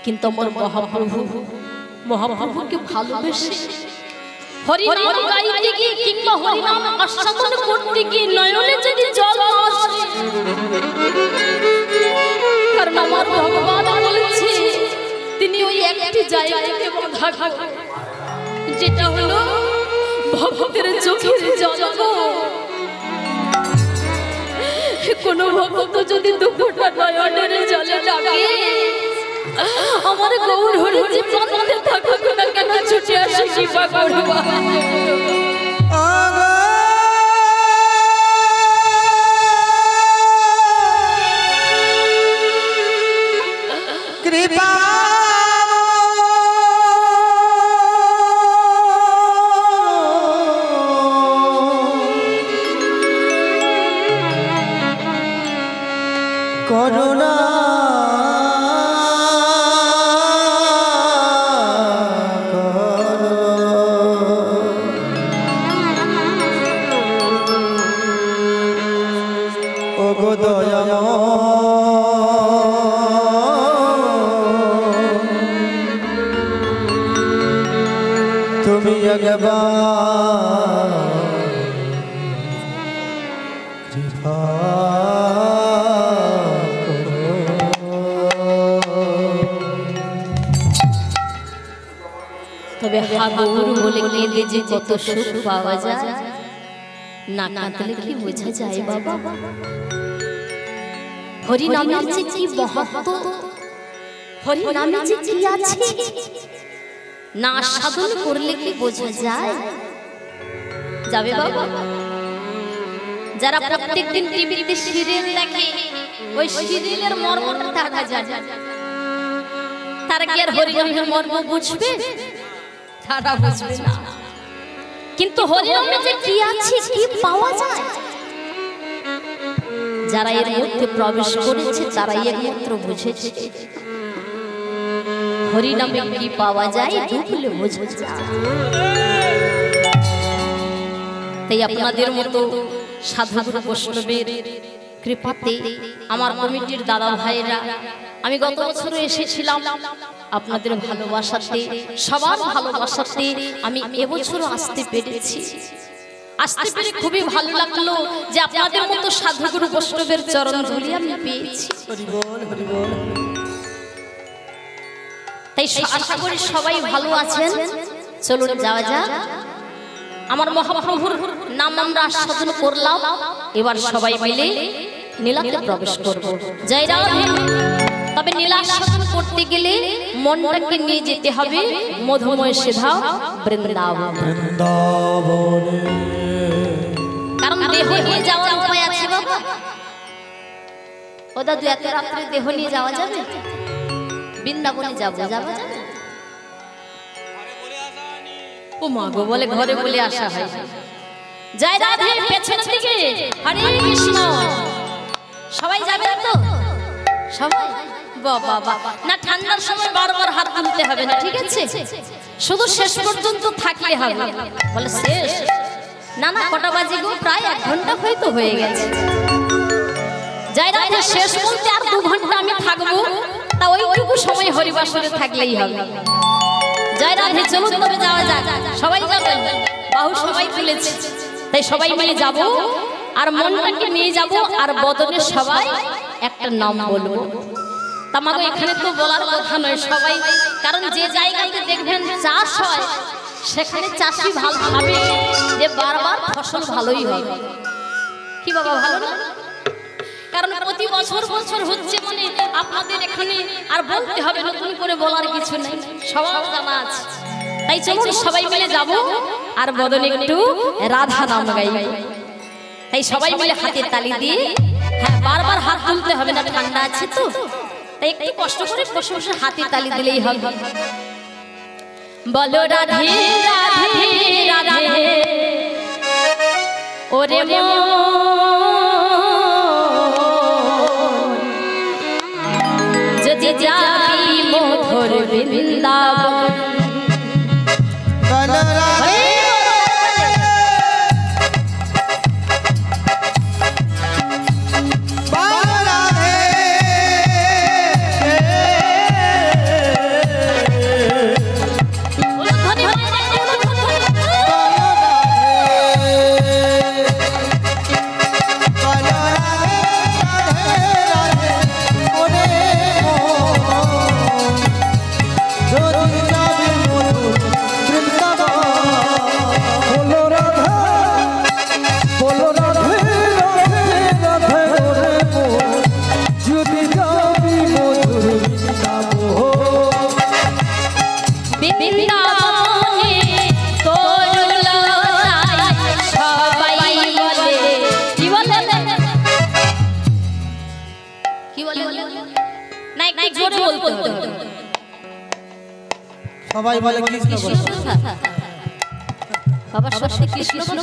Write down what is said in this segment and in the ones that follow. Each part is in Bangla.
কিন্তু আমার মহাপ্রভুকে ভালোবেসে হরি নাম গাইতে গিয়ে কিংবা হরি নাম আস্বাদন করতে গিয়ে নয়নে যদি জল আসে, কারণ আমার ভগবান বলেছে তিনি ওই একটি জায়গাকে বাধা খাবে, যেটা হলো ভক্তের চোখের জল। কোন ভক্ত যদি দুঃখটা নয়নের জলে ডাকে, আমার গৌর হরি যে প্রাণে থাকুক না কেন ছুটে আসে কৃপা করবা। কৃপা করুণা তুমি একবার কৃপা তবে হাগুর বলে কেঁদে যে কত সুখ পাওয়া যায়, না কাঁদলে কি বোঝা যায় বাবা? হরি নামের যে কি মহত্ব, হরি নামে যে কি আছে, না সাধন করলে কি বোঝা যায়? যাবে বাবা? যারা প্রত্যেকদিন টিভিতে সিরিয়াল দেখে, ওই সিরিয়ালের মর্মটা দেখা যায়, তারা কি আর হরি নামের মর্ম বুঝবে? তারা বুঝবে না। কিন্তু হরি নামে যে কি আছে, কি পাওয়া যায়, যারা এর মধ্যে প্রবেশ করেছে তারাই একমাত্র বুঝেছে হরি নামে কি পাওয়া যায়, দুপুলে বোঝা যায়। তাই আপনাদের মতো সাধু বৈষ্ণবের কৃপাতে আমার কমিটির দাদা ভাইরা, আমি গত বছর এসেছিলাম আপনাদের ভালোবাসাতে, সবার ভালোবাসাতে আমি এবছরও আসতে পেরেছি। আসতে পেরে খুবই ভালো লাগলো যে আপনাদের মতো সাধুগুরু বৈষ্ণবের চরণ ধুলি আমি পেয়েছি। তাই আশা করি সবাই ভালো আছেন। চলুন যাওয়া যাক। আমার মহাপ্রভুর নাম আমরা আস্বাদন করলাম, এবার সবাই মিলে নীলাতে প্রবেশ করব। জয় রাধে। তবে নীলা আস্বাদন করতে গেলে মনটাকে নিয়ে যেতে হবে মধুময় সিধা বৃন্দাবন। কারণ দেহ নিয়ে যাওয়ার উপায় আছে বাবা। ও দাদু, এত রাত্রে দেহ নিয়ে যাওয়া যাবে? বৃন্দাবনে যাবো, যাওয়া যাবে? ও মা গো, বলে ঘরে বলে আসা হয়। জয় রাধে। পেছনের দিকে হরে কৃষ্ণ। সবাই যাবেন তো? সবাই? বাবা বাবা, না ঠান্ডার সময় বারবার হাত তুলতে হবে না, ঠিক আছে? শুধু শেষ পর্যন্ত থাকলে হবে। বলে শেষ? না না, কটা বাজে গো? প্রায় 1 ঘন্টা হয়তো হয়ে গেছে। জয় রাধে। শেষ বলতে আর 2 ঘন্টা আমি থাকবো, তা ওইটুকু সময় হরিবাসরে থাকলেই হবে। জয় রাধে। চলুন তবে যাওয়া যাক। সবাই যাবেন? বাহু সবাই তুলেছে, তাই সবাই মিলে যাব, আর মনটাকে নিয়ে যাব, আর বদনে সবাই একটা নাম বলবো। তামাগো এখানে তো বলার কথা নয় সবাই, কারণ যে জায়গাতে দেখবেন চাষ হয় সেখানে চাষি ভালো ভাবে যে বারবার ফসল ভালোই হবে। কি বাবা, ভালো না? কারণ প্রতি বছর বছর হচ্ছে, মানে আপনাদের এখানে আর বলতে হবে, নতুন করে বলার কিছু নেই, সবার জানা আছে। তাই চলুন সবাই মিলে যাব, আর বদনে একটু রাধা নাম গাইব। তাই সবাই মিলে হাতের তালি দিয়ে, হ্যাঁ বারবার হাত তুলতে হবে না, ঠান্ডা আছে তো, তাই একটু কষ্ট করে বসে বসে হাতের তালি দিলেই হবে। বলো রাধে রাধে রাধে ওরে যদি যাবি মধুর বৃন্দাবন। কি বলে না একটু জোরে বলতে হবে সবাই বলে কৃষ্ণ বলে বাবা সত্যি কৃষ্ণ বলে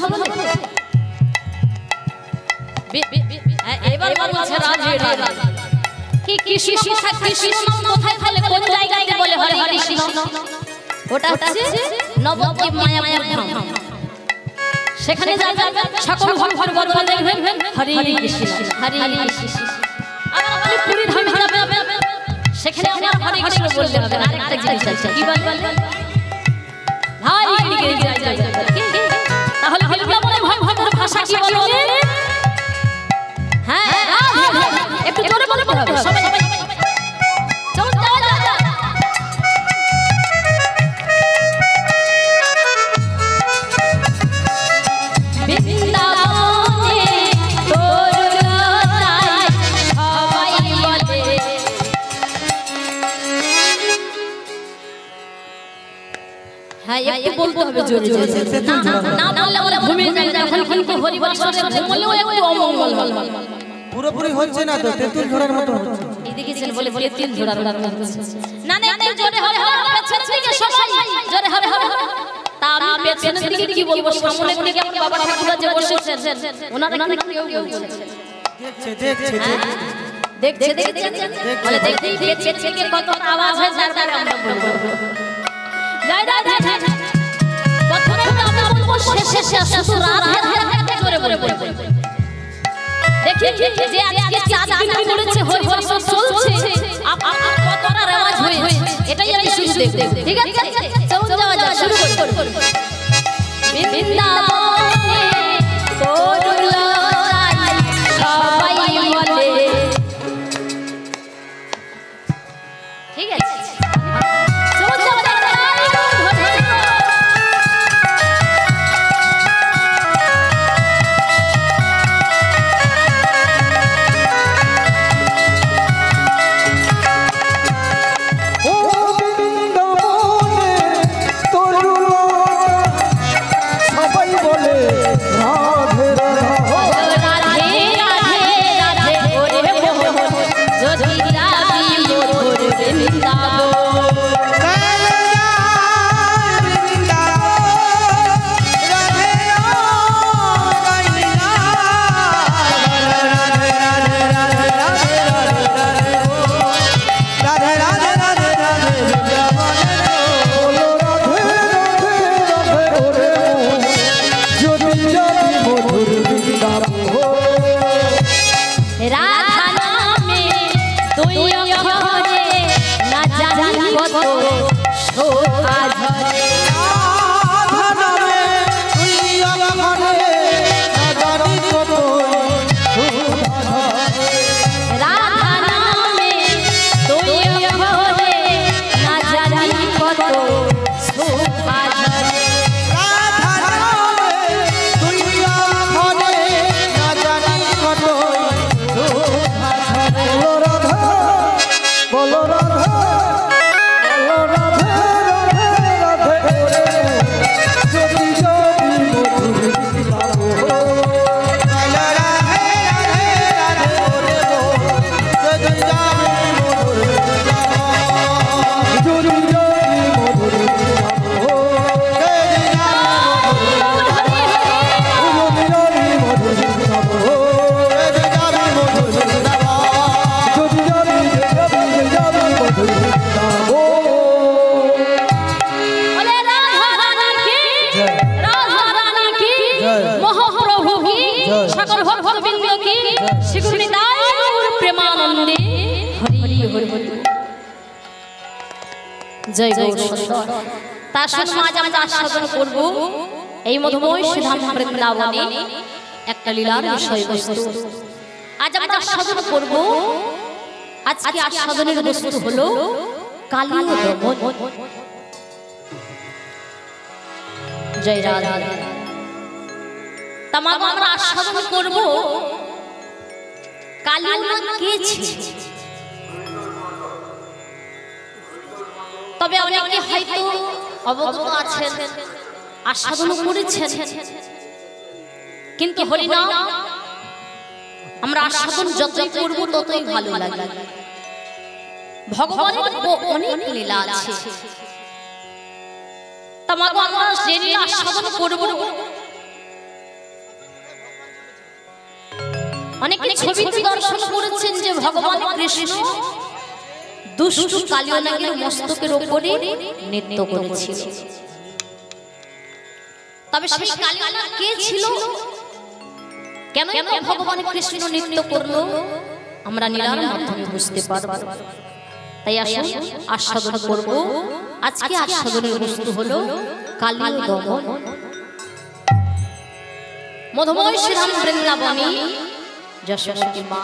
এবার বলছে রাধে রাধে কি কৃষ্ণ কৃষ্ণ কোথায় বলে কোন জায়গায় বলে হরে কৃষ্ণ ওটা হচ্ছে নবদ্বীপ মায়াপুর ধাম সেখানে যাবেন সকল ভক্তগণ বলবেন দেখবেন হরে কৃষ্ণ হরে কৃষ্ণ আবার আপনি পুরী ধামে যাবেন সেখানে আমরা হরে কৃষ্ণ বলতে হবে আরেকটা জিনিস আছে কি বলবেন ভাই লিখে যাই তাহলে বৃন্দাবনের ভক্তদের ভাষা কি বলবেন হ্যাঁ একটু জোরে বলতে হবে সবাই চল যাও যাও বৃন্দাবনে তোর লতায় সবাই বলে হ্যাঁ একটু বলতে হবে জোরে জোরে না বললে বলে ভূমি যাবে যখন কিন্তু হরিবল সরে বললেও একটু অমঙ্গল পুরোপুরি হচ্ছে না তো তেঁতুল ঝোড়ার মতো হচ্ছে এই দেখেছেন বলে তেঁতুল ঝোড়ার মতো হচ্ছে না না একটু জোরে হবে পেছন দিকে সবাই জোরে হবে তা আমি পেছনের দিকে কি বলবো সামনের দিকে আমার বাবা ঠাকুরদা যে বসেছেন ওনারা কি কেউ বলছে দেখছে বলে দেখতেই পেছনে কত আওয়াজ হয় তারপরে আমরা বলবো জয় রাধে প্রথমে তো আমরা বলবো শেষে শুধু রাধে রাধে জোরে বলে দেখি যে আজকে 4 দিন করেছে হরি হরি চলছে কতটা রেওয়াজ হয়েছে এটাই আমি শুরু দেখব ঠিক আছে চল যাওয়া যাক শুরু করি বৃন্দাবনে তোর লতায় সবাই বলে ঠিক আছে চল যাওয়া যাক জয় গৌর তার সঙ্গে আজ আমরা আস্বাদন করব এই মধুময় সুধাম বৃন্দাবনে একটা লীলার বিষয়বস্তু আজ আমরা আস্বাদন করব আজকে আস্বাদনের বস্তু হলো কালী দমন জয় রাধা तमाम আমরা আস্বাদন করব কালী কে ছিল তবে অনেকে হয়তো অবগত আছেন আস্বাদন করেছেন কিন্তু হরিনাম আমরা আস্বাদন যতই করব ততই ভালো লাগে। ভগবানের অনেক লীলা আছে, তোমাকে আমরা যে লীলা আস্বাদন করব। অনেকে ছবিতে দর্শন করেছেন যে ভগবান কৃষ্ণ দুষ্ট কালিয়া নাগের মস্তকের উপরে নৃত্য করেছিল। তবে সেই কালিয়া নাগ কে ছিল, কেন ভগবান কৃষ্ণ নৃত্য করলো, আমরা লীলার মাধ্যমে বুঝতে পারব। তাই আসুন আস্বাদন করব। আজকে আস্বাদনের বস্তু হলো কালিয়া দমন। মধুময় শ্রীধাম বৃন্দাবনী যশোমতী মা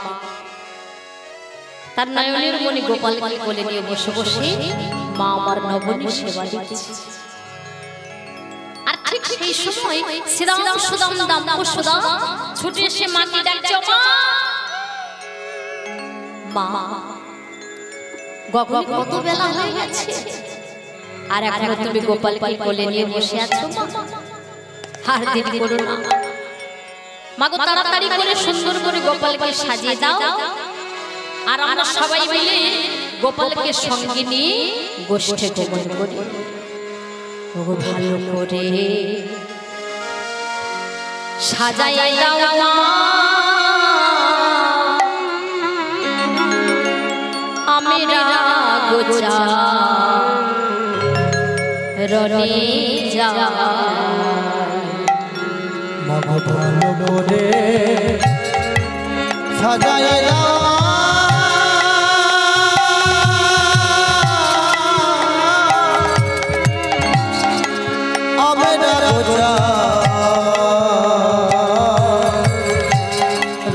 তার নয়নের মণি গোপালকে কোলে নিয়ে বসে বসে মা আমার নবনী সেবা দিচ্ছে। আর ঠিক সেই সময় শ্রীরাম সুদাম দাম্প সুদাম ছুটে এসে মাকে ডাকছে, মা গগন কত বেলা হয়ে গেছে আর এখনো তুমি গোপালকে কোলে নিয়ে বসে আছো, আর দেরি করো না। মাগো তাড়াতাড়ি করে সুন্দর করে গোপালকে সাজিয়ে দাও, আর আমরা সবাই মিলে গোপালকে সঙ্গে নিয়ে গোষ্ঠে গমন করি। ভালো করে সাজাই দাও মা, আমেরা গোচা রনে যা। মাগো ভালো করে সাজাই দাও আমেরা গোচা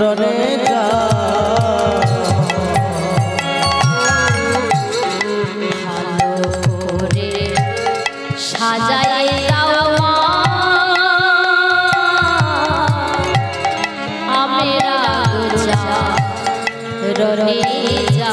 রনে যা। ভালো করে সাজাই দাও মা, আমেরা গোচা রনে যা।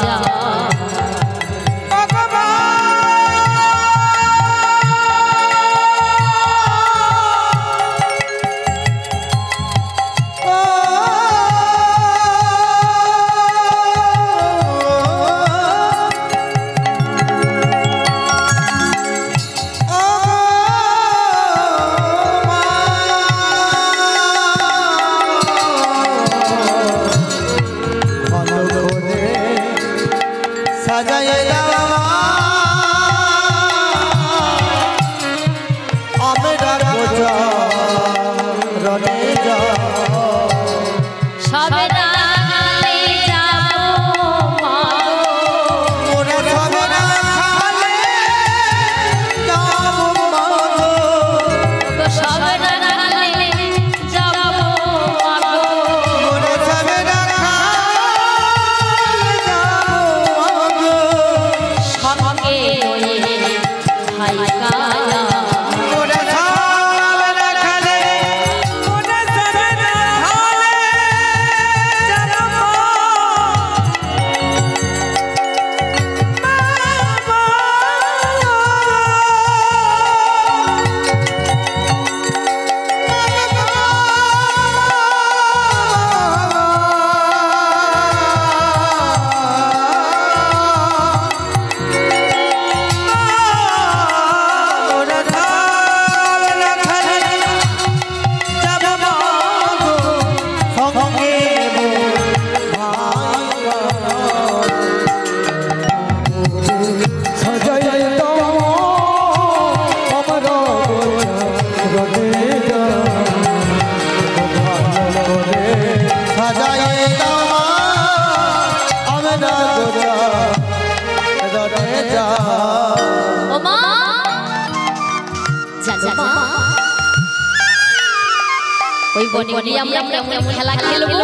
ওই বনি বনি আমরা কেমন খেলা খেলবো,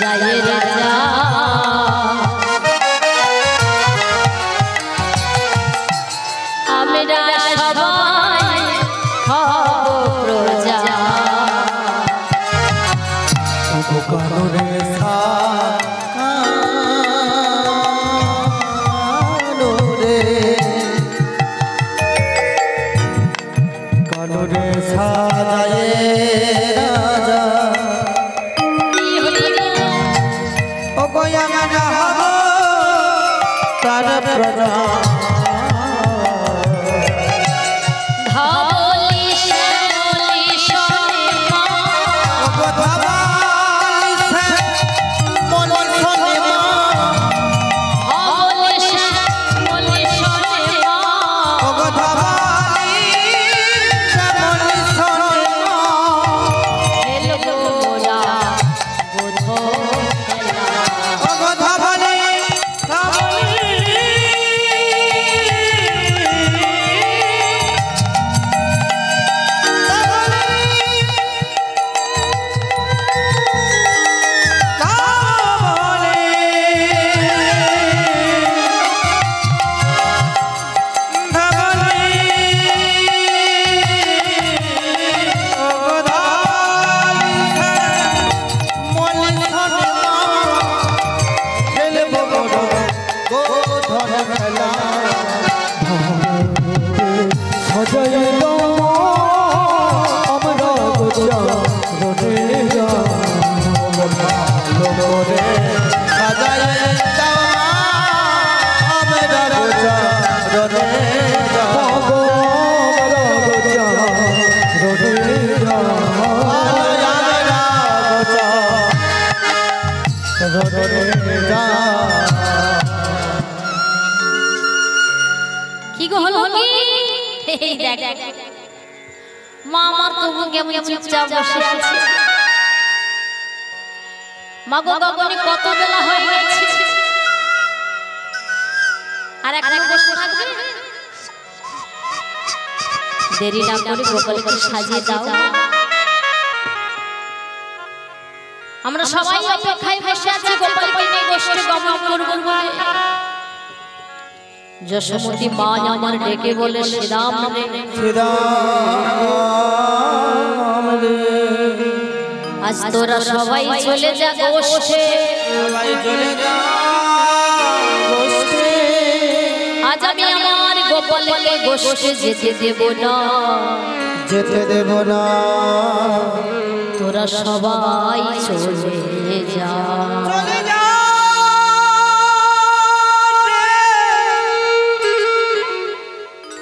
যায় রাজা আমরা সবাই হব প্রজা। কানুরে কানুরে সাজায় প্রজা ধবলি শ্যামলি শোনে মা কি গো হলো কি দেখ মা আমার তবু কেমন চুপচাপ বসে আছে মা গো গগনে কত বেলা হয়ে গেছে আর এখন বসে থাকবে দেরি না করে গোপালকে সাজিয়ে দাও আমরা সবাই অপেক্ষায় বসে আছি গোপালকে নিয়ে গোষ্ঠী গমন করব বলে যশোমতী মা আমার ডেকে বলে শ্রীরাম রে আজ তোরা সবাই চলে যা গোষ্ঠে আজ আমি আমার গোপালকে গোষ্ঠে যেতে দেব না তোরা সবাই চলে যা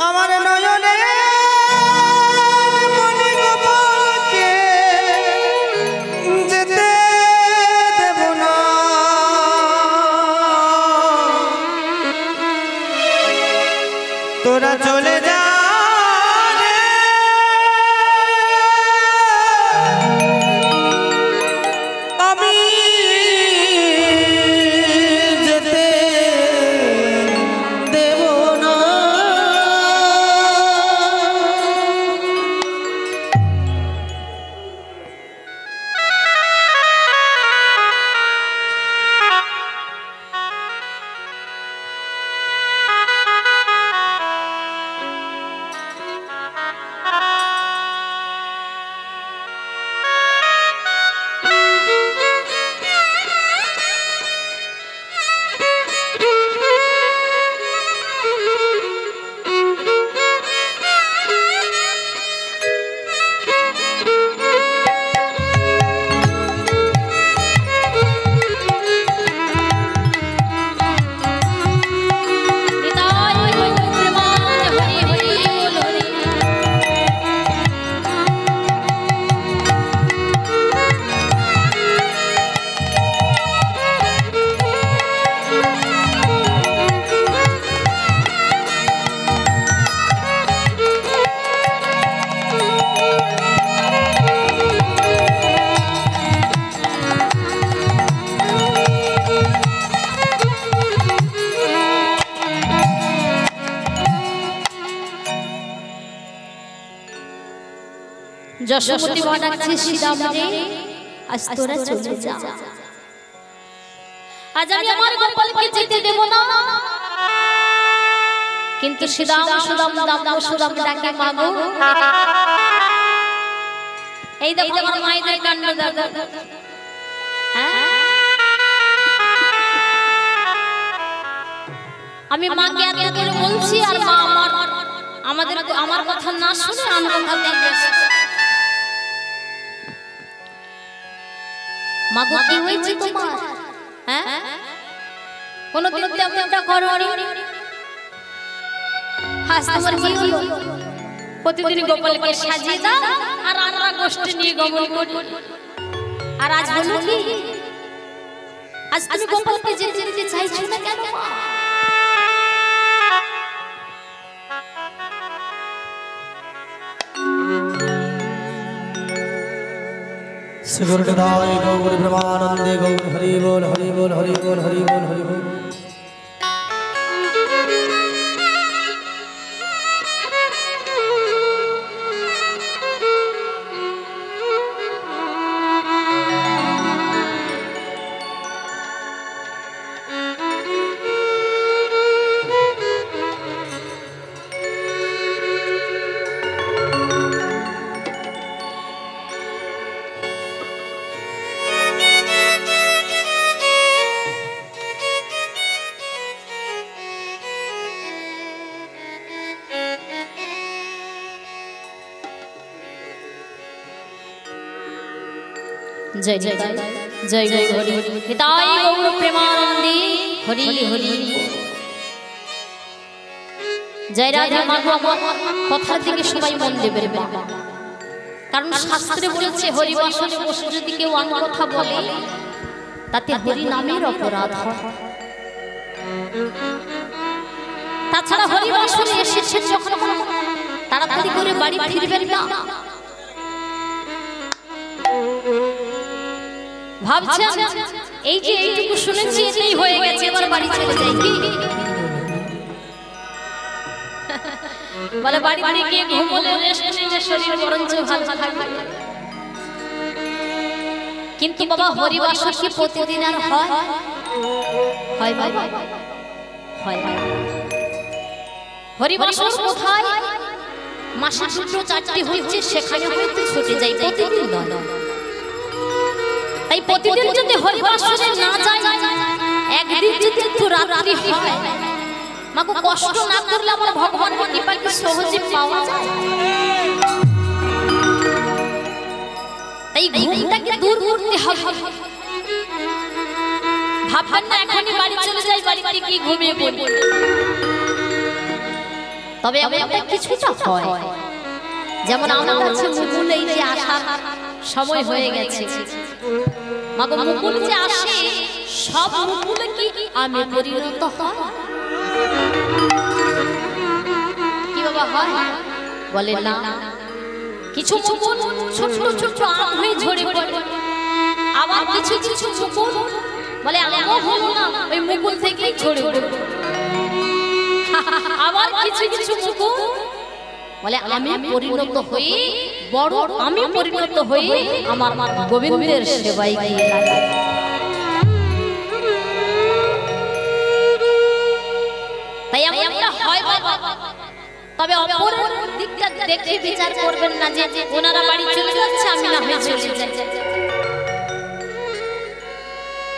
আমার নয়নে মনে গোপালকে যেতে দেব না তোরা চলে যা আমি যেতে দেব না যশোমতী মা ডাকছে শ্রীরাম রে আজ তোরা চলে যা আজ আমি আমার গোপালকে যেতে দেব না কিন্তু শ্রীরাম সুদাম দাম সুদাম ডাকে মা গো এই দেখো আমার মায়ের কাণ্ড দেখো হ্যাঁ আমি মাকে এত করে বলছি আর মা আমার কথা না শুনে আমার কথা দেখছে মা গো কি হয়েছে তোমার হ্যাঁ কোনদিন তেমনটা করোনি আজ তোমার কি হলো? প্রতিদিন গোপালকে সাজিয়ে দাও আর আমরা গোষ্ঠী নিয়ে গমন করি। আর আজ হলো কি? আজ তুমি গোপালকে যেতে যেতে চাইছো না কেন? श्रीगुरुदाय गौर ब्रह्मानंदे गौर हरि बोल हरि बोल हरि बोल हरि बोल हरि बोल। जय जय जय जय हरि हिताय गौर प्रेमानंदी हरि हरि। जय राधे मागो কথার দিকে সবাই মন দেবেন কারণ শাস্ত্রে বলেছে হরি বাসনে বসে যদি কেউ অন্য কথা বলে তাতে হরি নামের অপরাধ হয়। তাছাড়া হরি বাসনে এসেছে যখন তাড়াতাড়ি করে বাড়ি ফিরবেন না। ভাবছেন এই যে এইটুকু শুনেছি এটাই হয়ে গেছে এবার বাড়ি চলে যাই কি? বলে বাড়ি গিয়ে ঘুমোলে রেস্ট নিলে শরীর বরঞ্চ ভালো থাকবে। কিন্তু বাবা হরিবাসর কি প্রতিদিন আর হয়? হয় বাবা হয়। হরিবাসর কোথায়? মাসে দুটো চারটি হচ্ছে সেখানে হয়তো ছুটে যাই, প্রতিদিন নয়। তাই প্রতিদিন যদি হরিবাসরে না যাই একদিন যদি একটু রাত্রি হয় মাগো কষ্ট না করলে আমার ভগবানের কৃপা কি সহজে পাওয়া যায়? তাই ঘুমটাকে দূর করতে হবে। ভাববেন না এখনই বাড়ি চলে যাই, বাড়িতে গিয়ে ঘুমিয়ে পড়ব। তবে আমাদের কিছুটা হয়, যেমন আমার কাছে মুকুল এই যে আসার সময় হয়ে গেছে। মাগো মুকুল যে আসে সব মুকুলে কি আমি পরিণত হয়? কি বাবা হয়? বলে না, কিছু মুকুল ছোট ছোট আম হয়ে ঝরে পড়ে, আবার কিছু কিছু মুকুল বলে আমও হলো না ওই মুকুল থেকেই ঝরে পড়ে, আবার কিছু কিছু মুকুল বলে আমি পরিণত হই, বড় আমি পরিণত হই আমার গোবিন্দের সেবায় গিয়ে লাগে। তাই আমরা হয় বাবা, তবে অপর দিকটা দেখে বিচার করবেন না যে ওনারা বাড়ি চলে যাচ্ছে আমি না হয়ে চলে যাই।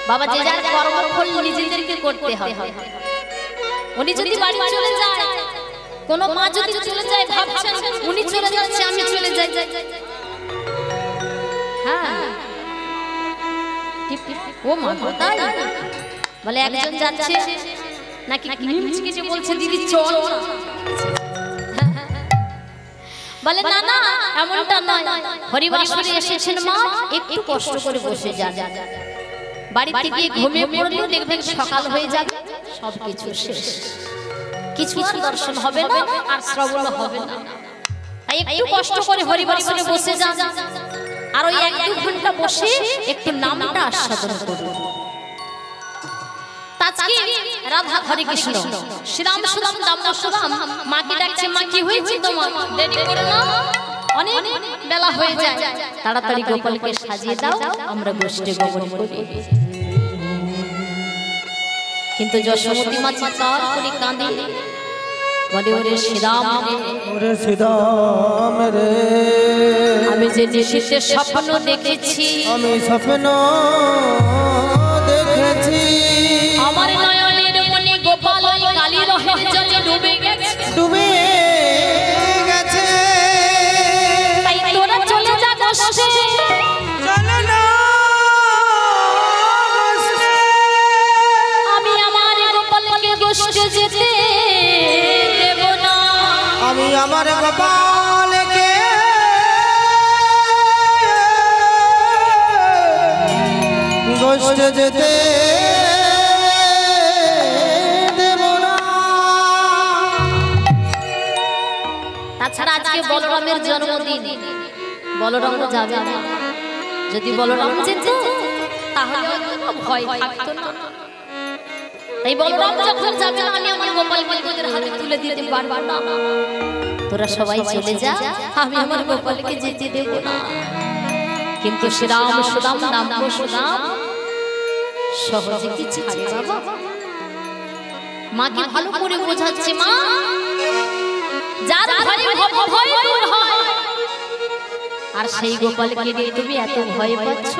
বাবা যে যার কর্মফল নিজেদেরকে করতে হবে। উনি যদি বাড়ি চলে যায়, কোন মা যদি চলে যায় ভাবছেন উনি চলে যাচ্ছে আমি চলে যাই, হ্যাঁ ও মা তাই বলে একজন যাচ্ছে নাকি নিমচিকে যে বলছে দিদি চল, বলে না না এমনটা নয়, হরিবাসরে এসেছেন মা একটু কষ্ট করে বসে যান, বাড়িতে গিয়ে ঘুমিয়ে পড়লেও দেখবেন সকাল হয়ে যাবে, সবকিছু শেষ, কিছু আর দর্শন হবে না আর শ্রবণ হবে না। তাই একটু কষ্ট করে হরিবাসরে বসে যান, আর ওই 1-2 ঘন্টা বসে একটু নামটা আস্বাদন করুন। আজকে রাধা হরে কৃষ্ণ শ্রীরাম সুরাম দাম সুরাম মাকে ডাকছে, মা কি হয়েছে তোমার? দেরি করো না, অনেক বেলা হয়ে যায়, তাড়াতাড়ি গোপালকে সাজিয়ে দাও আমরা গোষ্ঠী গমন করি। কিন্তু যশোমতী মা চিৎকার করে কাঁদে, বলে ওরে শ্রীরাম ওরে শ্রীরাম রে, আমি যে নিশীথে স্বপ্ন দেখেছি, আমি স্বপ্ন দেখেছি, আমার নয়নের মনে গোপাল ওই কালী রহের জলে ডুবে গেছে, ডুবে গেছে, তাই তোরা চলে যা গোষ্ঠে, চলো না গোষ্ঠে, আমি আমার গোপালকে গোষ্ঠে যেতে দেব না। আমার গোপালকে গোষ্ঠে যেতে দেব না। তাছাড়া আজকে বলরামের জন্মদিন, বলরাম যাবে না। যদি বলরাম যেত তাহলে ভয় থাকতো না। তাই বলরাম যখন যাবে না, আমি আমার গোপালকে তোদের হাতে তুলে দিতে পারবো না। তোরা সবাই চলে যা, আমি আমার গোপালকে যেতে দেব না। কিন্তু শ্রীরাম সুদাম নাম সুদাম সহজে কি ছাড়ে বাবা? মাকে ভালো করে বোঝাচ্ছে, মা যার ঘরে ভয় দূর হয়, আর সেই গোপালকে নিয়ে তুমি এত ভয় পাচ্ছ।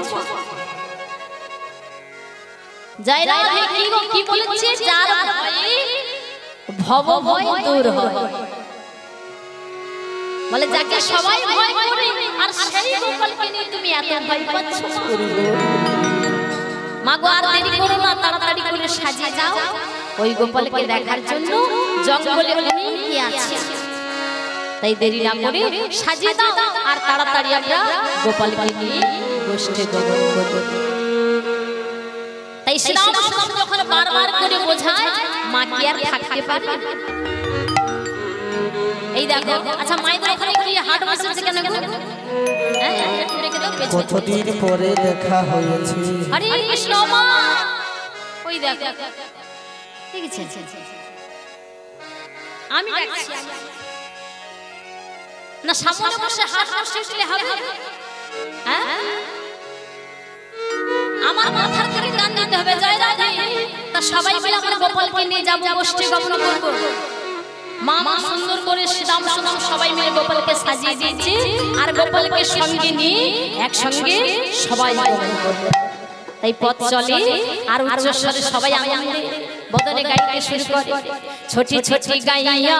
জয় রাধে। কি বলেছে? যার ভয়ে ভয় দূর হয়, বলে যাকে সবাই ভয় করে, আর সেই গোপালকে নিয়ে তুমি এত ভয় পাচ্ছ। মা গো, আর দেরি করো না, তাড়াতাড়ি করে সাজিয়ে যাও ওই গোপালকে দেখার জন্য। জঙ্গলে অনেকে আছে, তাই দেরি না করে সাজিয়ে দাও, আর তাড়াতাড়ি আমরা গোপালকে নিয়ে গোষ্ঠে গমন করব। তাই শ্রীরাম যখন বারবার করে বোঝায়, মা কি আর থাকতে পারে? এই দেখো, আচ্ছা মায়েদের ওখানে কি হাট বসেছে কেন? কতদিন পরে দেখা হয়েছে। হরে কৃষ্ণ মা, ওই দেখো ঠিক আছে, আমি ডাকছি না, সামনে বসে হাট বসলে হবে? হ্যাঁ, আমার মাথার থেকে গান দিতে হবে জয় রাধে। তা সবাই মিলে আমরা গোপালকে নিয়ে যাবো, গোষ্ঠী গমন করবো। মা সুন্দর করে শ্রীরাম সুদাম সবাই মিলে গোপালকে সাজিয়ে দিয়েছে, আর গোপালকে সঙ্গে নিয়ে একসঙ্গে সবাই গমন করবো। তাই পথ চলে আর উচ্চস্বরে সবাই আনন্দে বদনে গাইতে শুরু করে। ছোটি ছোটি গাইয়া,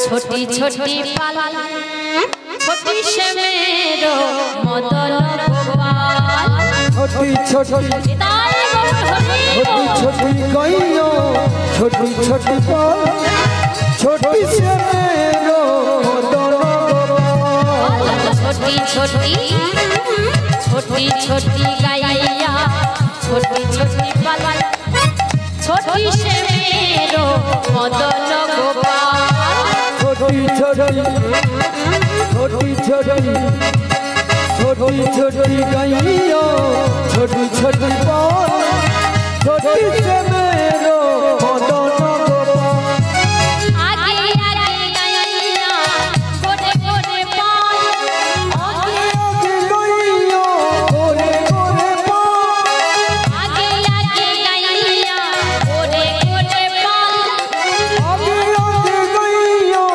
ছোটি ছোটি পালা, ছোটি শ্যামেরো মদন গোপাল। ছোটি ছোটি ছোটি গাইয়া, ছোটি ছোটি পাল, ছোটি শ্যামেরো মদন গোপাল। ছোটি ছোটি ছোটি ছোটি গাইয়া, ছোটি ছোটি পালা, ছোটি শ্যামেরো মদন গোপাল। ছোটি ছোটি ছোটি ছোটি ছোটি ছোটি গাইয়া, ছোটি ছোটি পাল, ছোটি শ্যামেরো মদন গোপাল। আগে আগে গাইয়া, গোরে গোরে পাল, আগে আগে গাইয়া, গোরে গোরে পাল। আগে আগে গাইয়া, গোরে গোরে পাল। আগে আগে গাইয়া,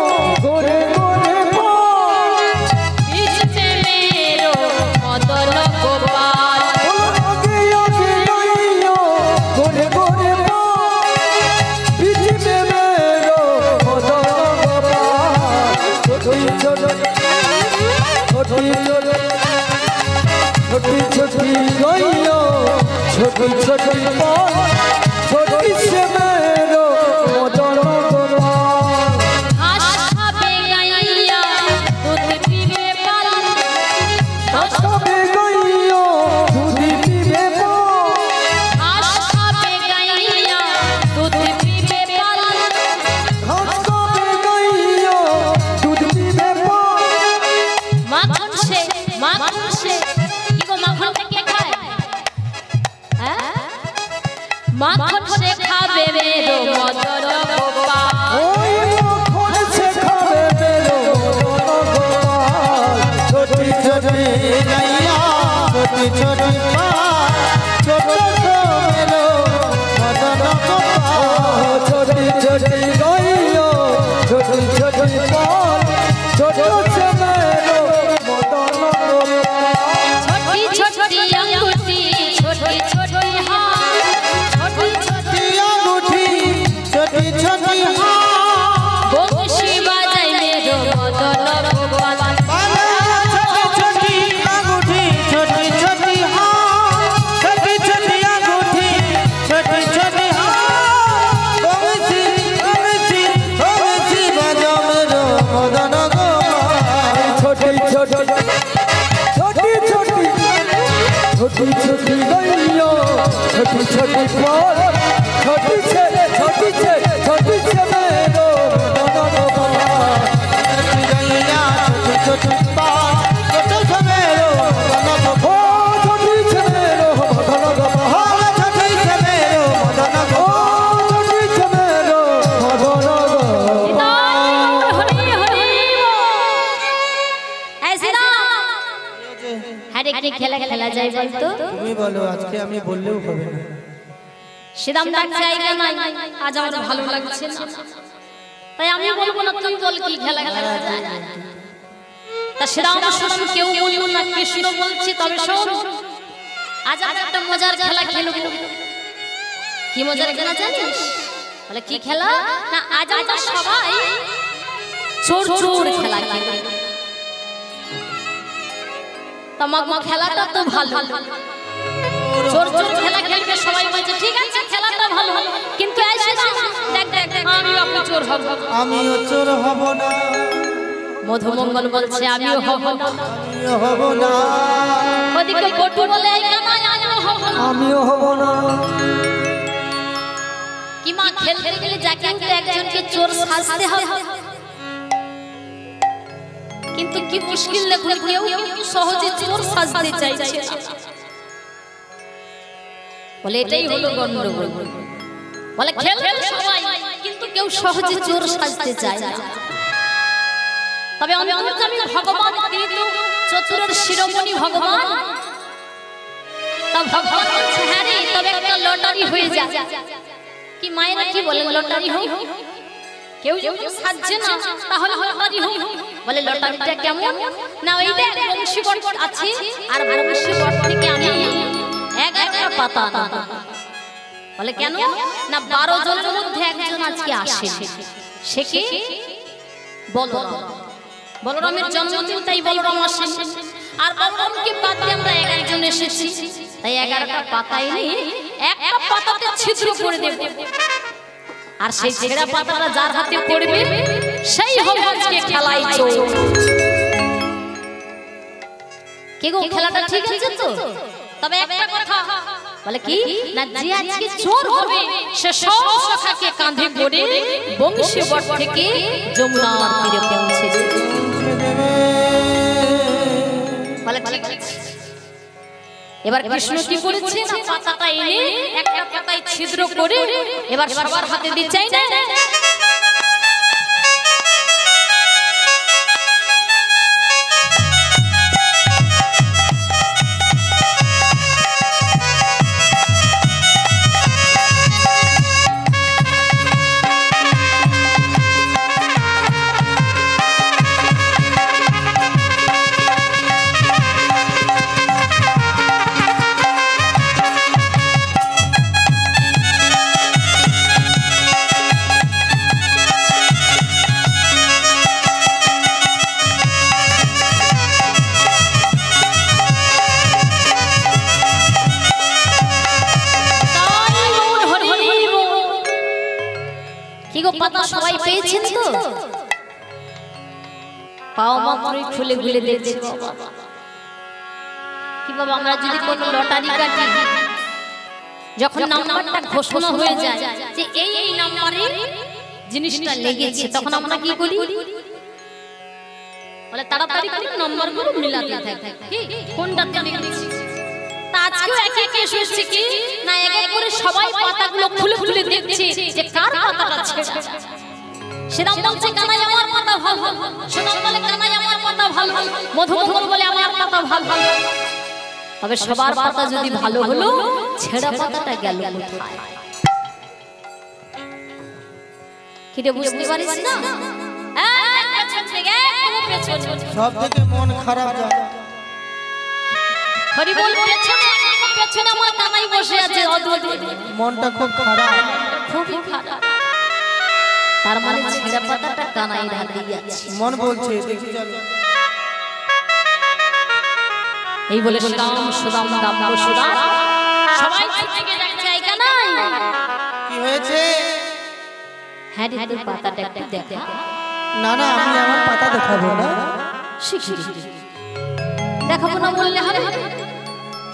গোরে গোরে পাল। বীজ শ্যামেরো মদন গোপাল। আগে আগে গাইয়া, গোরে গোরে পাল, বীজ শ্যামেরো মদন গোপাল। ছোটি ছোটি ছোটি ছোটি ছোটি গাইয়া, ছোটি ছোটি পাল, ছোটি শ্যামেরো মদন গোপাল। ঘাস খাবে গাইয়া, দুধ পিবে পাল। সবে গাইয়া, দুধ পিবে পাল। ঘাস খাবে গাইয়া, দুধ পিবে পাল। ঘাস খাবে গাইয়া, দুধ পিবে পাল। মাখন সে কি গো, মাখনটা কে খায়? হ্যাঁ, মাখন সে খাবে মেরো মদন গোপাল। ওই মাখন সে খাবে মেরো মদন গোপাল। ছোটি ছোটি গাইয়া, ছোটি ছোটি পাল, ছোটি মেরো মদন গোপাল। ছোটি ছোটি গাইয়া, ছোটি ছোটি পাল, ছোটি মেরো মদন গোপাল। ছোটি ছোটি আঙ্গুঠি, ছোটি ছোটি হাত, ছোটি ছোটি আঙ্গুঠি, ছোটি ছোটি হাত। বংশী বাজাই মেরো মদন গোপাল। ছোটি ছোটি আঙ্গুঠি, ছোটি ছোটি হাত, ছোটি ছোটি छोटी छोटी गैया छोटी छोटी पाल छोटी से मेरो मदन गोपाल गैया छोटी छोटी पाल छोटी से मेरो मदन गोपाल छोटी से मेरो मदन गोपाल छोटी से मेरो मदन गोपाल छोटी से मेरो मदन गोपाल ऐसे ना हर एक खेला खेला जाए বলতো তুমি বলো আজকে আমি বললেও হবে না শ্রীরাম ডাক জায়গা নাই আজ আমার ভালো লাগছে না তাই আমি বলবো না তুই বল কি খেলা খেলা যায় তা শ্রীরাম শুনুন কেউ বলবো না কৃষ্ণ বলছি তবে শোন আজ আমরা একটা মজার খেলা খেলব কি মজার খেলা জানিস বলে কি খেলা না আজ আমরা সবাই চোর চোর খেলা খেলব তোমাগো খেলাটা তো ভালো চোর চোর খেলা খেলবে সবাই বলছে ঠিক আছে খেলাটা ভালো কিন্তু এসে না দেখ দেখ আমি আপনি চোর হব আমিও চোর হব না মধুমঙ্গল বলছে আমিও হব না আমিও হব না ওদিকে বটু বলে এই কানাই আমিও হব না আমিও হব না কি মা খেলতে গেলে যাকে একজনকে চোর সাজতে হবে কিন্তু কি মুশকিল দেখুন কেউ কিন্তু সহজে চোর সাজতে চাইছে বলে এটাই হলো গন্ডগোল বলে খেলবে সবাই কিন্তু কেউ সহজে চোর সাজতে চায় না তবে অন্তর্যামী ভগবান তিনি তো চতুরের শিরোমণি ভগবান তা ভগবান বলছে হ্যাঁ রে তবে একটা লটারি হয়ে যায় কি মায়েরা কি বলেন লটারি হোক কেউ যদি সাজছে না তাহলে লটারি হোক বলে লটারিটা কেমন না ওই দেখ বংশীবট আছে আর বংশীবট থেকে আমি 11টা পাতা আনা বলে কেন না 12 জনের মধ্যে একজন আজকে আসে সে কি বলরামের জন্মদিন তাই বলরাম আসে আর বলরামকে বাদ দিয়ে আমরা 11 জন এসেছি তাই 11টা পাতা এনে একটা পাতাতে ছিদ্র করে দেব আর সেই ছেঁড়া পাতাটা যার হাতে পড়বে সেই হবে আজকে খেলাই চোর কে গো খেলাটা ঠিক আছে তো তবে একটা কথা বলে কি না যে আজকে চোর হবে সে সব সখাকে কাঁধে করে বংশীবট থেকে যমুনার তীরে পৌঁছে যাবে বলে ঠিক আছে এবার কৃষ্ণ কি করেছে না পাতাটা এনে একটা পাতায় ছিদ্র করে এবার সবার হাতে দিচ্ছে না পাতা সবাই পেয়েছেন তো পাও মাত্রই খুলে খুলে দেখছে কি বাবা আমরা যদি কোনো লটারি কাটি যখন নাম্বারটা ঘোষণা হয়ে যায় যে এই নাম্বারে জিনিসটা লেগেছে তখন আমরা কি করি বলে তাড়াতাড়ি করে নাম্বারগুলো মিলাতে থাকি কোনটাতে লেগেছে তা আজকেও একে একে এসেছে কি না এক এক করে সবাই পাতাগুলো খুলে খুলে দেখছে যে কার পাতাটা ছেঁড়া শ্রীরাম বলছে কানাই আমার পাতা ভালো শ্রীরাম বলে কানাই আমার পাতা ভালো মধুমঙ্গল বলে আমার পাতা ভালো তবে সবার পাতা যদি ভালো হলো ছেঁড়া পাতাটা গেল কোথায় কি রে বুঝতে পারিস না সব থেকে মন খারাপ যায় হরি বল পেছনে পেছনে আমার কানাই বসে আছে মনটা খুব খারাপ খুবই খারাপ তার মানে ছেঁড়া পাতাটা কানাইয়ের হাতেই আছে মন বলছে দেখি চলো এই বলে সুদাম সুদাম দাম সুদাম সবাই থেকে যাচ্ছে এই কানাই কি হয়েছে হ্যাঁ রে তোর পাতাটা একটু দেখা না না আমি আমার পাতা দেখাবো না শিখি দেখাবো না বললে হবে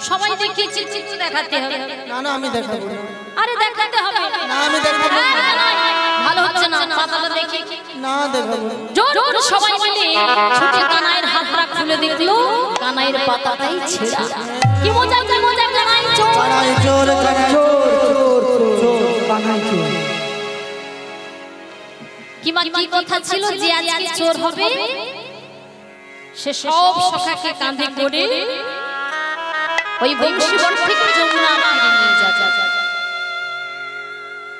সবাই দেখিয়েছি চিত্র দেখাতে হবে না না আমি দেখাবো না। আরে দেখাতে হবে না আমি দেখাবো না। ভালো হচ্ছে না পাতাটা দেখি না দেখাবো না। জোর জোর সবাই মিলে ছুটে কানাইয়ের হাতটা খুলে দেখলো কানাইয়ের পাতাটাই ছেঁড়া কি মজা কানাই চোর কানাই চোর কানাই চোর চোর কানাই চোর। কি কথা ছিল যে আজকে চোর হবে সে সব সখাকে কাঁধে করে ওই বংশীবন থেকে যমুনা তীরে নিয়ে যাবে।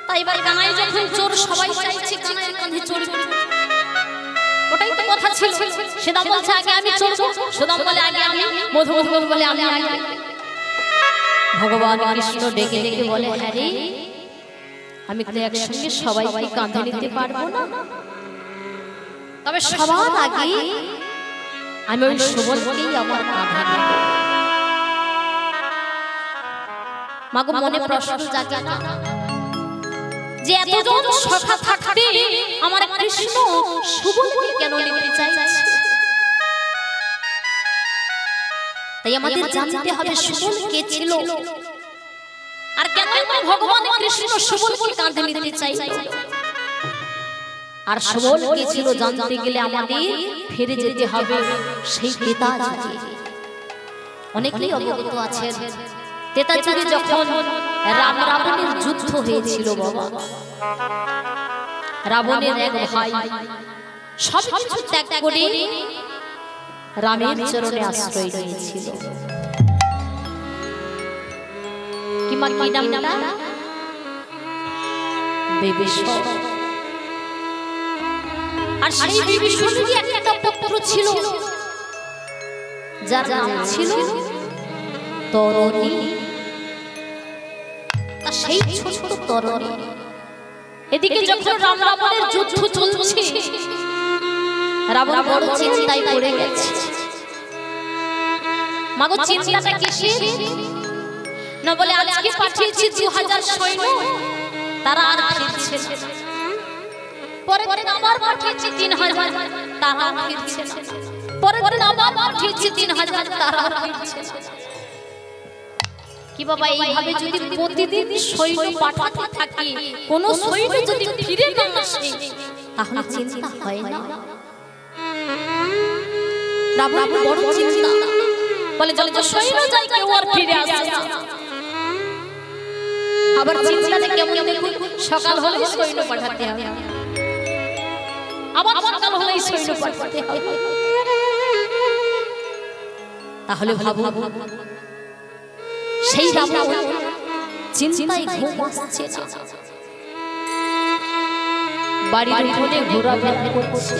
তাই এবার কানাই যখন চোর সবাই চাইছে কানাইয়ের কাঁধে চড়বে ওটাই তো কথা ছিল। সেদাম বলছে আগে আমি চড়বো, সুদাম বলে আগে আমি, মধু বলে আমি আগে। ভগবান কৃষ্ণ ডেকে ডেকে বলে হ্যাঁ রে আমি তো একসঙ্গে সবাইকে কাঁধে নিতে পারবো না, তবে সবার আগে আমি ওই সুবলকেই আমার কাঁধে নেব। মাগো মনে প্রশ্ন জাগে না যে এতজন সখা থাকতে আমার কৃষ্ণ সুবলকে কেন নিতে চাইছে? তাই আমাদের জানতে হবে সুবল কে ছিল আর কেন ভগবান কৃষ্ণ সুবলকে কাঁধে নিতে চাইল। আর সুবল কে ছিল জানতে গেলে আমাদের ফিরে যেতে হবে সেই তেতাচুরে। অনেকেই অবগত আছেন তেতাচুরে যখন রাম রাবণের যুদ্ধ হয়েছিল বাবা, রাবণের এক ভাই সবকিছু ত্যাগ করে রামের চরণে আশ্রয় নিয়েছিল। কি নামটা? বিভীষণ। আর সেই বিভীষণেরই একটা পুত্র ছিল যার নাম ছিল তরণী। তা সেই ছোট তরণী এদিকে যখন রাম রাবণের যুদ্ধ চলছে রাবণ বড় চিন্তায় পড়ে গেছে। মাগো চিন্তাটা কিসের না বলে আজকে পাঠিয়েছি 2000 সৈন্য, তারা আর ফিরছে না। পরে আবার পাঠিয়েছি 3000, তারা আর ফিরছে না। পরে আবার পাঠিয়েছি 3000, তারা আর ফিরছে না। কি বাবা এইভাবে যদি প্রতিদিন সৈন্য পাঠাতে থাকি কোন সৈন্য যদি ফিরে না আসে তাহলে চিন্তা হয় না? রাবণ বড় চিন্তা বলে যত সৈন্য যায় কেউ আর ফিরে আসে না। আবার চিন্তাটা কেমন দেখুন, সকাল হলেই সৈন্য পাঠাতে হবে, আবার সকাল হলেই সৈন্য পাঠাতে হবে। তাহলে ভাবো সেই রাবণ চিন্তায় ঘুম আসছে না, বাড়ির উঠোনে ঘোরাফেরা করছে।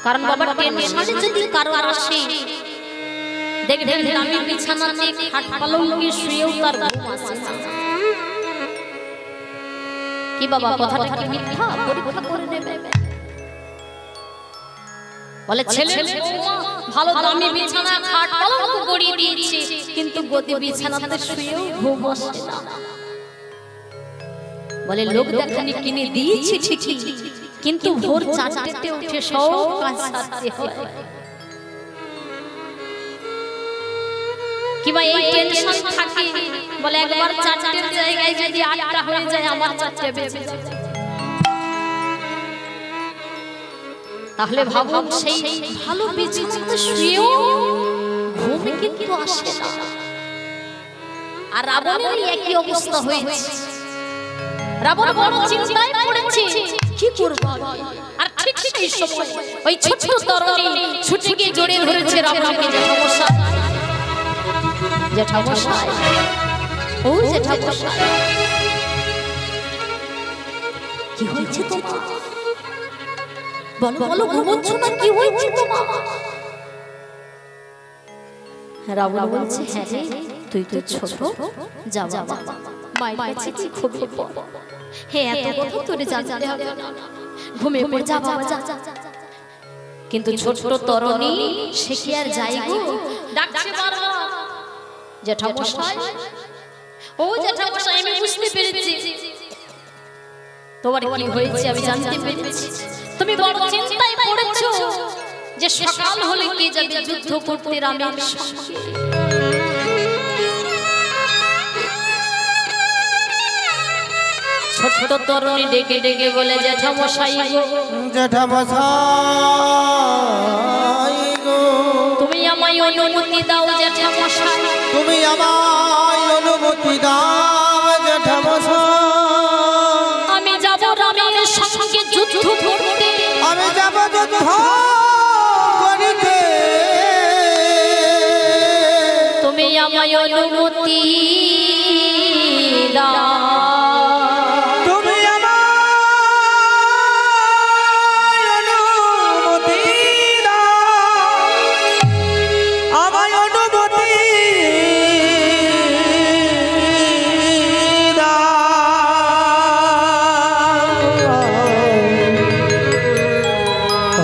কারণ বাবা টেনশনে যদি কারো আসে দেখবেন আমি বিছানাতে খাট পালঙ্কে শুয়েও তার ঘুম আসে না। কি বাবা কথাটা কি মিথ্যা? পরীক্ষা করে নেবে। বলে ছেলে ভালো দামি বিছানা খাট পালঙ্ক গড়িয়ে দিয়েছে কিন্তু গদি বিছানাতে শুয়েও ঘুম আসে না। বলে লোক দেখানি কিনে দিয়েছি ঠিকই কিন্তু ভোর 4টেতে উঠে সব কাজ সারতে হয়। কিবা এই টেনশন থাকে বলে একবার 4টের জায়গায় যদি 8টা হয়ে যায় আমার 4টে বেজে যায়। তাহলে ভাবুন সেই ভালো বিছানাতে শুয়েও ঘুম কিন্তু আসে না। আর রাবণের একই অবস্থা হয়েছে। রাবণ বড় চিন্তায় পড়েছে কি করব। আর ঠিক সেই সময় ওই ছোট তরুণী ছুটে গিয়ে জড়িয়ে ধরেছে রাবণকে। জ্যাঠামশাই ও জ্যাঠামশাই কি হয়েছে তোমার? বলো বলো ঘুমোচ্ছ না, কি হয়েছে তোমার? রাবণ বলছে হ্যাঁ রে তুই তো ছোট, যা বাবা মায়ের কাছে কি খুবই পড়। হ্যাঁ এত কথা তোরে জানতে হবে না, ঘুমে পড় যা বাবা যা। কিন্তু ছোট তরুণী সে কি আর যাই গো, ডাকছে বারবার জ্যাঠামশাই ও জ্যাঠামশাই আমি বুঝতে পেরেছি তোমার কি হয়েছে, আমি জানতে পেরেছি তুমি বড় চিন্তায় পড়েছো। যে সকাল হলে কে যাবে যুদ্ধ করতে রামের সঙ্গে। ছোট তরুণী ডেকে ডেকে বলে জ্যাঠামশাই গো, জ্যাঠামশাই গো, তুমি আমায় অনুমতি দাও জ্যাঠামশাই, তুমি আমায় অনুমতি দাও জ্যাঠামশাই, আমি যাব রামের সঙ্গে যুদ্ধ করতে, আমি যাব যুদ্ধ করিতে, তুমি আমায় অনুমতি দাও, তুমি আমায় অনুমতি দাও, আমায় অনুমতি দাও,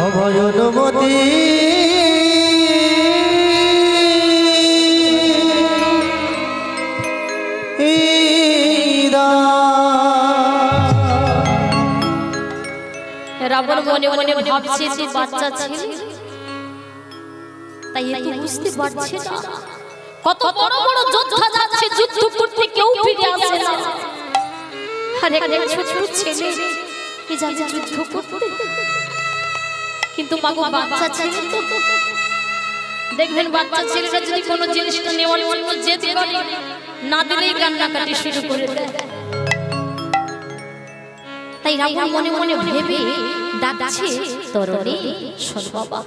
আমায় অনুমতি রাবণ মনে মনে ভাবছে যে বাচ্চা ছেলে, তাই এত বুঝতে পারছে না কত বড় বড় যোদ্ধা যাচ্ছে যুদ্ধ করতে, কেউ ফিরে আসে না। আর একটা ছোট ছেলে কি যাবে যুদ্ধ করতে, কিন্তু মাগো বাচ্চা ছেলে তো, দেখবেন বাচ্চা ছেলেরা যদি কোনো জিনিসটা নেওয়ার জন্য জেদ করে, না দিলেই কান্নাকাটি শুরু করে দেয়। তাই রাবণ মনে মনে ভেবে ডাকছে, তরুণী শোন বাবা,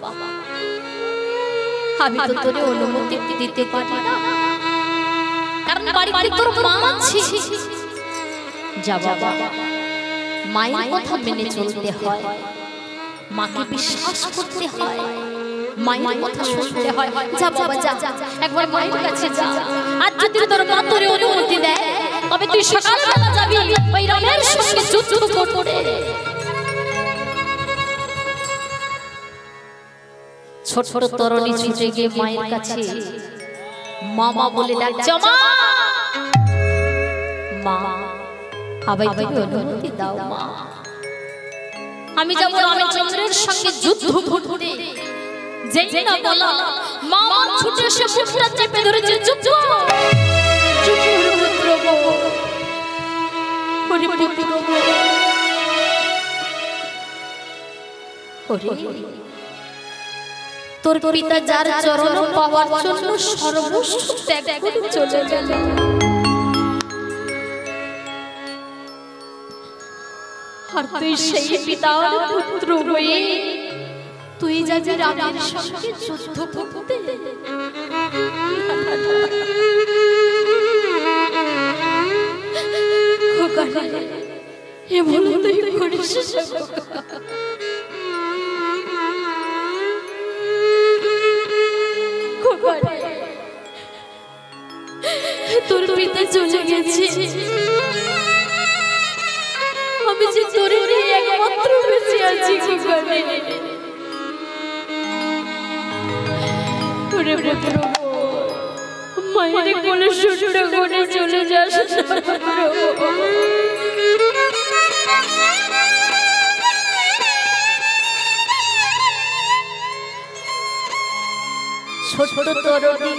আমি তো তোরে অনুমতি দিতে পারি না, কারণ বাড়িতে তোর মা আছে। যা বাবা, মায়ের কথা মেনে চলতে হয়, মাকে বিশ্বাস করতে হয়, মায়ের কথা শুনতে হয়। যা বাবা যা, একবার মায়ের কাছে যা, আর যদি তোর মা তোরে অনুমতি দেয় তবে তুই সকালবেলা যাবি ওই রামের সঙ্গে যুদ্ধ করতে। ছোট ছোট তরুণী ছুটে গিয়ে মায়ের কাছে মামা বলে ডাকছে, মা মা, আবার তুমি অনুমতি দাও মা, আমি যাব রামচন্দ্রের সঙ্গে যুদ্ধ করতে। যেই না বলা, মা ছুটে এসে মুখটা চেপে ধরেছে, চুপ চুপ চুপ পুত্র গো, ওরে পুত্র গো, ওরে তোর পিতা যার চরণ পাওয়ার জন্য সর্বস্ব ত্যাগ করে চলে গেল, আর তুই সেই পিতার পুত্র হয়ে তুই যাবি রামের সঙ্গে যুদ্ধ করতে। এমন তুই করিস তোর পিতা চলে গেছে, আমি যে তোর একমাত্র বেঁচে আছি। মায়ের কোলে সুন্দর করে চলে যাস, ছোট তরুণী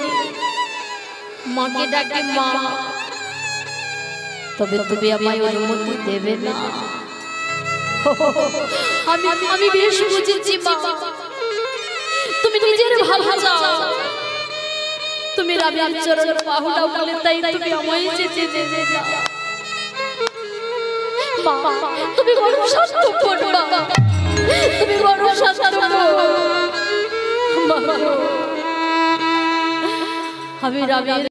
মাকে ডাকে মা, তবে তুমি আমায় অনুমতি দেবে না। আমি বেশ বুঝেছি মা, তুমি নিজের ভালো চাও, তুমি রামের চরণ পাহুড়া বলে তাই তুমি আমায় যেতে দেবে না। মা তুমি বড় স্বার্থপর, তুমি বড় স্বার্থপর। আমি রামের